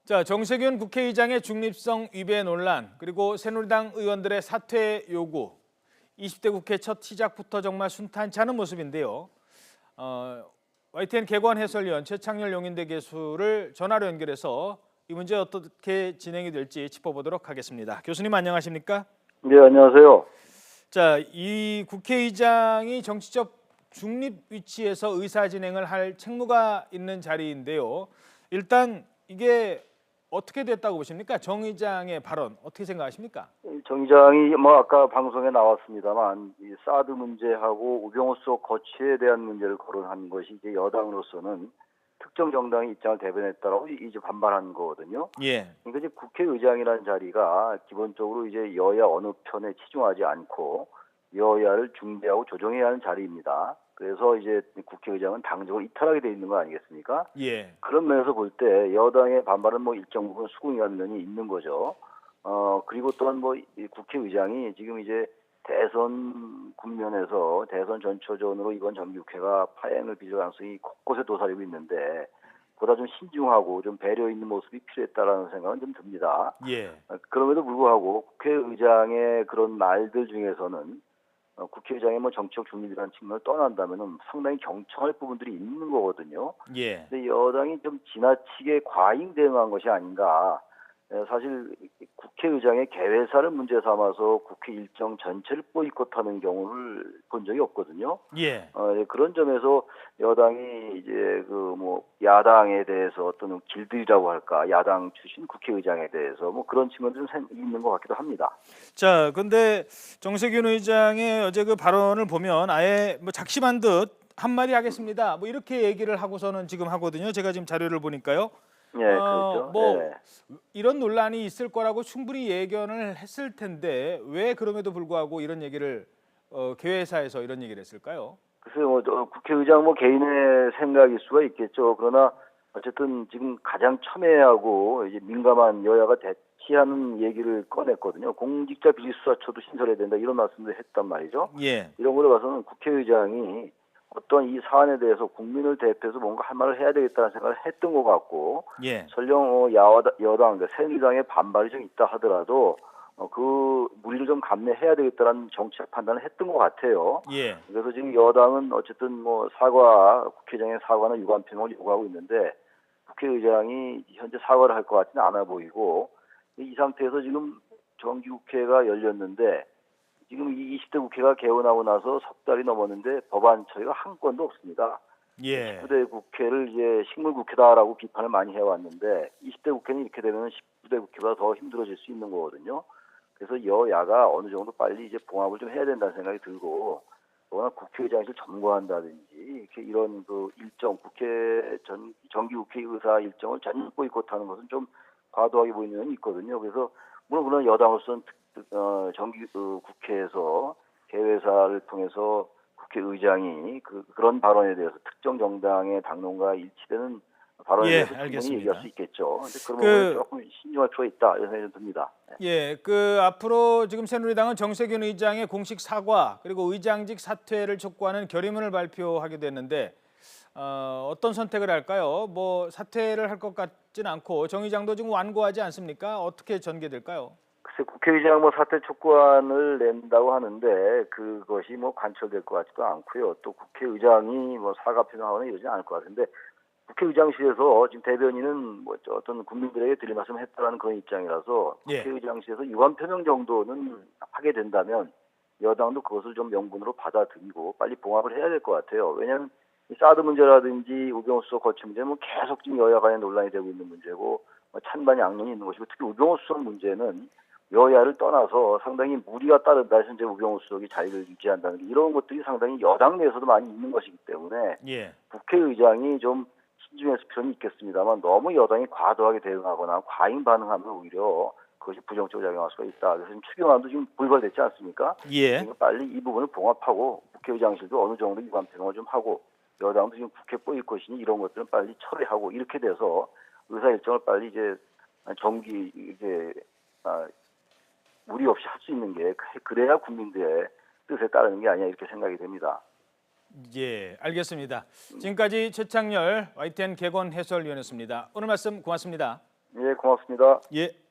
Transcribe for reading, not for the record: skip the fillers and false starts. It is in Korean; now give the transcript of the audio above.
자, 정세균 국회의장의 중립성 위배 논란, 그리고 새누리당 의원들의 사퇴 요구, 20대 국회 첫 시작부터 정말 순탄치 않은 모습인데요. YTN 개관 해설위원 최창렬 용인대 교수를 전화로 연결해서 이 문제 어떻게 진행이 될지 짚어보도록 하겠습니다. 교수님 안녕하십니까? 네, 안녕하세요. 자, 이 국회의장이 정치적 중립 위치에서 의사 진행을 할 책무가 있는 자리인데요. 일단 이게 어떻게 됐다고 보십니까? 정 의장의 발언 어떻게 생각하십니까? 정 의장이 아까 방송에 나왔습니다만 이 사드 문제하고 우병우 수석 거취에 대한 문제를 거론한 것이 이제 여당으로서는 특정 정당의 입장을 대변했다라고 이제 반발한 거거든요. 예. 그러니까 이제 국회의장이라는 자리가 기본적으로 이제 여야 어느 편에 치중하지 않고 여야를 중재하고 조정해야 하는 자리입니다. 그래서 이제 국회의장은 당적을 이탈하게 돼 있는 거 아니겠습니까? 예. 그런 면에서 볼 때 여당의 반발은 일정 부분 수긍이라는 면이 있는 거죠. 그리고 또한 이 국회의장이 지금 이제 대선 국면에서 대선 전초전으로 이번 정기국회가 파행을 빚을 가능성이 곳곳에 도사리고 있는데 보다 좀 신중하고 좀 배려 있는 모습이 필요했다라는 생각은 좀 듭니다. 예. 그럼에도 불구하고 국회의장의 그런 말들 중에서는 국회의장의 정치적 중립이라는 측면을 떠난다면은 상당히 경청할 부분들이 있는 거거든요. 예. 근데 여당이 좀 지나치게 과잉 대응한 것이 아닌가. 사실 국회의장의 개회사를 문제 삼아서 국회 일정 전체를 보이콧하는 경우를 본 적이 없거든요. 예. 그런 점에서 여당이 이제 야당에 대해서 어떤 길들이라고 할까, 야당 출신 국회의장에 대해서 그런 측면도 좀 있는 것 같기도 합니다. 자, 근데 정세균 의장의 어제 그 발언을 보면 아예 작심한 듯 한마디 하겠습니다. 이렇게 얘기를 하고서는 지금 하거든요. 제가 지금 자료를 보니까요. 예, 그렇죠. 예. 이런 논란이 있을 거라고 충분히 예견을 했을 텐데 왜 그럼에도 불구하고 이런 얘기를 개회사에서 이런 얘기를 했을까요? 글쎄요, 국회의장 개인의 생각일 수가 있겠죠. 그러나 어쨌든 지금 가장 첨예하고 이제 민감한 여야가 대치하는 얘기를 꺼냈거든요. 공직자 비리수사처도 신설해야 된다 이런 말씀도 했단 말이죠. 예. 이런 걸로 봐서는 국회의장이 어떤 이 사안에 대해서 국민을 대표해서 뭔가 할 말을 해야 되겠다는 생각을 했던 것 같고, 예. 설령 여당, 새누리당의 반발이 좀 있다 하더라도 그 무리를 좀 감내해야 되겠다는 정치적 판단을 했던 것 같아요. 예. 그래서 지금 여당은 어쨌든 국회의장의 사과나 유감 표명을 요구하고 있는데 국회의장이 현재 사과를 할 것 같지는 않아 보이고, 이 상태에서 지금 정기국회가 열렸는데 지금 이 20대 국회가 개원하고 나서 석 달이 넘었는데 법안 처리가 한 건도 없습니다. 예. 19대 국회를 이제 식물국회다라고 비판을 많이 해왔는데 20대 국회는 이렇게 되면 19대 국회보다 더 힘들어질 수 있는 거거든요. 그래서 여야가 어느 정도 빨리 이제 봉합을 좀 해야 된다는 생각이 들고, 워낙 국회의장실 점거한다든지 이렇게 이런 일정 정기국회 의사 일정을 전면 보이콧하는 것은 좀 과도하게 보이는 면이 있거든요. 그래서 물론 여당으로서는 국회에서 개회사를 통해서 국회의장이 그런 발언에 대해서 특정 정당의 당론과 일치되는 발언에 예, 대해서 충분히 알겠습니다. 얘기할 수 있겠죠. 근데 그런 부분은 조금 신중할 필요가 있다 이런 생각이 좀 듭니다. 예, 앞으로 지금 새누리당은 정세균 의장의 공식 사과 그리고 의장직 사퇴를 촉구하는 결의문을 발표하게 됐는데 어떤 선택을 할까요? 사퇴를 할 것 같지는 않고 정 의장도 지금 완고하지 않습니까? 어떻게 전개될까요? 글쎄 국회의장 사퇴 촉구안을 낸다고 하는데 그것이 관철될 것 같지도 않고요. 또 국회의장이 사과 표명하거나 이러지 않을 것 같은데 국회의장실에서 지금 대변인은 어떤 국민들에게 드릴 말씀을 했다는 그런 입장이라서 예. 국회의장실에서 유감 표명 정도는 하게 된다면 여당도 그것을 좀 명분으로 받아들이고 빨리 봉합을 해야 될 것 같아요. 왜냐하면 이 사드 문제라든지 우병우 수석 거취 문제는 계속 지금 여야 간에 논란이 되고 있는 문제고 찬반 양론이 있는 것이고, 특히 우병우 수석 문제는 여야를 떠나서 상당히 무리가 따른다. 현재 우병우 수석이 자리를 유지한다는 게 이런 것들이 상당히 여당 내에서도 많이 있는 것이기 때문에 예. 국회의장이 좀 신중했을 필요는 있겠습니다만 너무 여당이 과도하게 대응하거나 과잉 반응하면 오히려 그것이 부정적으로 작용할 수가 있다. 그래서 지금 추경안도 지금 불발됐지 않습니까? 예. 그러니까 빨리 이 부분을 봉합하고 국회의장실도 어느 정도 유감 표명을 좀 하고 여당도 지금 국회 보이콧이니 이런 것들은 빨리 처리하고 이렇게 돼서 의사 일정을 빨리 이제 무리 없이 할 수 있는 게 그래야 국민들의 뜻에 따르는 게 아니냐 이렇게 생각이 됩니다. 예, 알겠습니다. 지금까지 최창렬 YTN 개건 해설위원이었습니다. 오늘 말씀 고맙습니다. 예, 고맙습니다. 예.